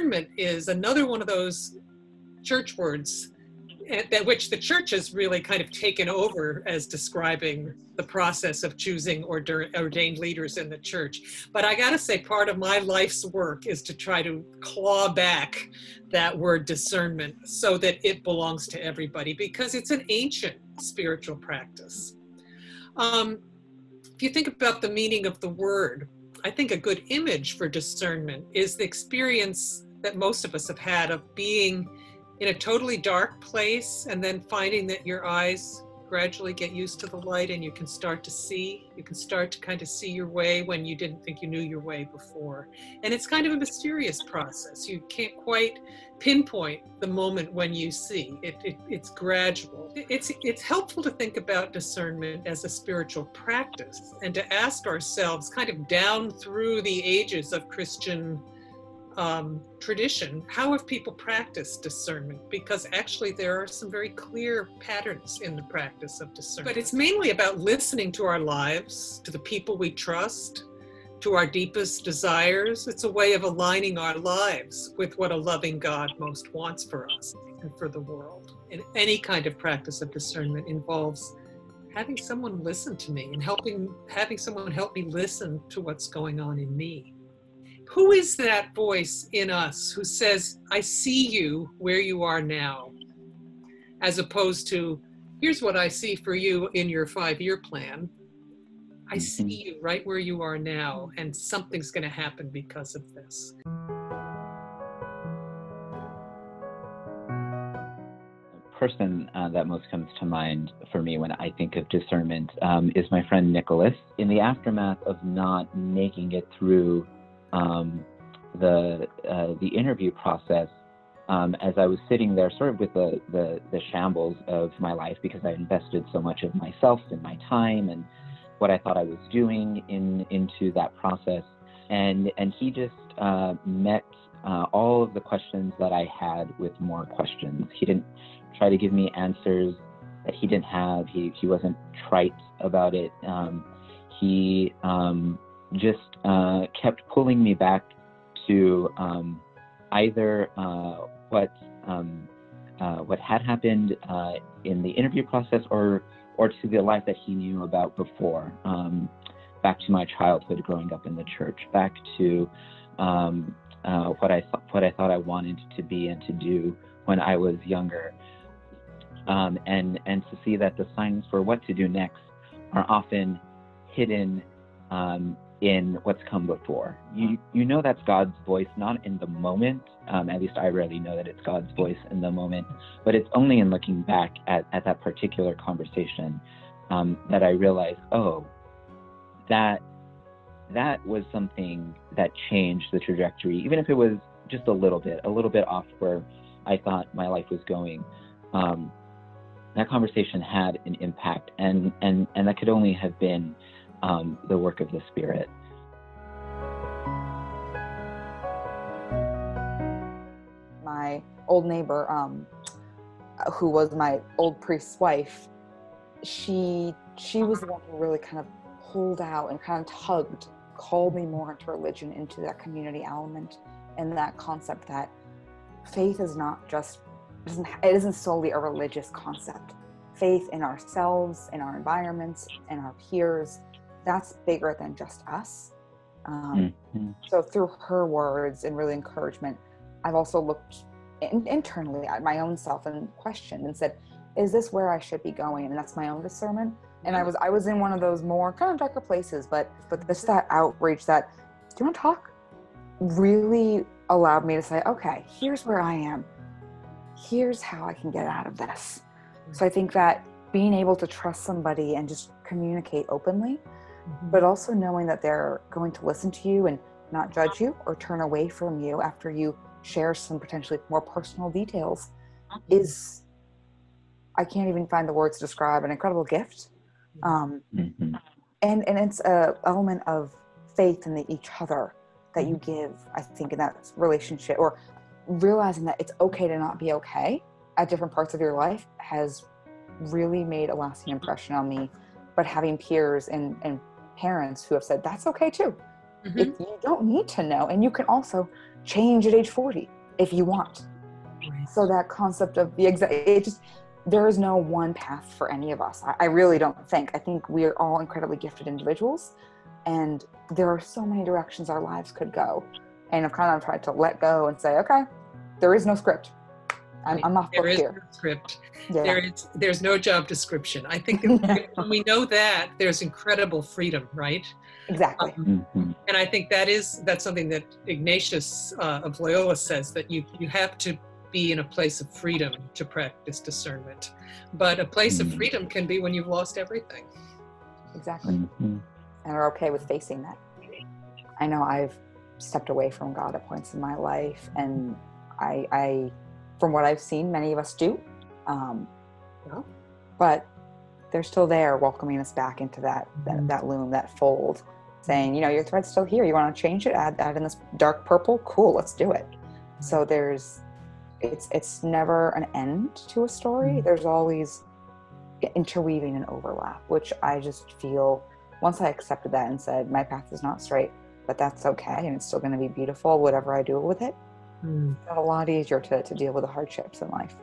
discernment is another one of those church words that which the church has really kind of taken over as describing the process of choosing ordained leaders in the church. But I gotta say, part of my life's work is to try to claw back that word discernment so that it belongs to everybody, because it's an ancient spiritual practice. If you think about the meaning of the word, I think a good image for discernment is the experience that most of us have had of being in a totally dark place and then finding that your eyes gradually get used to the light and you can start to see. You can start to kind of see your way when you didn't think you knew your way before. And it's kind of a mysterious process. You can't quite pinpoint the moment when you see. It's gradual. It's helpful to think about discernment as a spiritual practice and to ask ourselves, kind of down through the ages of Christian tradition, how have people practiced discernment? Because actually there are some very clear patterns in the practice of discernment. But it's mainly about listening to our lives, to the people we trust, to our deepest desires. It's a way of aligning our lives with what a loving God most wants for us and for the world. And any kind of practice of discernment involves having someone listen to me and having someone help me listen to what's going on in me. Who is that voice in us who says, I see you where you are now, as opposed to, here's what I see for you in your 5-year plan. I see you right where you are now, and something's going to happen because of this. The person that most comes to mind for me when I think of discernment is my friend Nicholas. In the aftermath of not making it through the interview process, as I was sitting there sort of with the shambles of my life, because I invested so much of myself and my time and what I thought I was doing into that process, and he just met all of the questions that I had with more questions. He didn't try to give me answers that he didn't have. He wasn't trite about it. He just kept pulling me back to either what had happened in the interview process, or to the life that he knew about before, back to my childhood growing up in the church, back to what I thought I wanted to be and to do when I was younger, and to see that the signs for what to do next are often hidden in what's come before. You know that's God's voice, not in the moment. At least I rarely know that it's God's voice in the moment, but it's only in looking back at that particular conversation that I realized, oh, that was something that changed the trajectory, even if it was just a little bit off where I thought my life was going. That conversation had an impact, and that could only have been the work of the Spirit. My old neighbor, who was my old priest's wife, she was the one who really kind of pulled out and kind of tugged, called me more into religion, into that community element, and that concept that faith is not just, it isn't solely a religious concept. Faith in ourselves, in our environments, in our peers, that's bigger than just us. So through her words and really encouragement, I've also looked internally at my own self and questioned and said, is this where I should be going? And that's my own discernment. And I was in one of those more kind of darker places, but this, that outreach, that, do you want to talk? Really allowed me to say, okay, here's where I am. Here's how I can get out of this. So I think that being able to trust somebody and just communicate openly, but also knowing that they're going to listen to you and not judge you or turn away from you after you share some potentially more personal details, is, I can't even find the words to describe, an incredible gift. And it's an element of faith in each other that you give, I think, in that relationship, or realizing that it's okay to not be okay at different parts of your life has really made a lasting impression on me. But having peers and parents who have said, that's okay too. You don't need to know. And you can also change at age 40. if you want. Right. So that concept of there is no one path for any of us. I really don't think. I think we are all incredibly gifted individuals, and there are so many directions our lives could go. And I've kind of tried to let go and say, okay, there is no script. I'm off book here. There is no script. Yeah. There's no job description. I think that when we know that, there's incredible freedom, right? Exactly. And I think that's something that Ignatius of Loyola says, that you have to be in a place of freedom to practice discernment. But a place of freedom can be when you've lost everything. Exactly. And are okay with facing that. I know I've stepped away from God at points in my life, and I from what I've seen, many of us do. But they're still there, welcoming us back into that loom, that fold, saying, your thread's still here. You want to change it? Add in this dark purple? Cool, let's do it. So it's never an end to a story. There's always interweaving and overlap, which I just feel, once I accepted that and said, my path is not straight, but that's okay, and it's still going to be beautiful, whatever I do with it. It's a lot easier to deal with the hardships in life.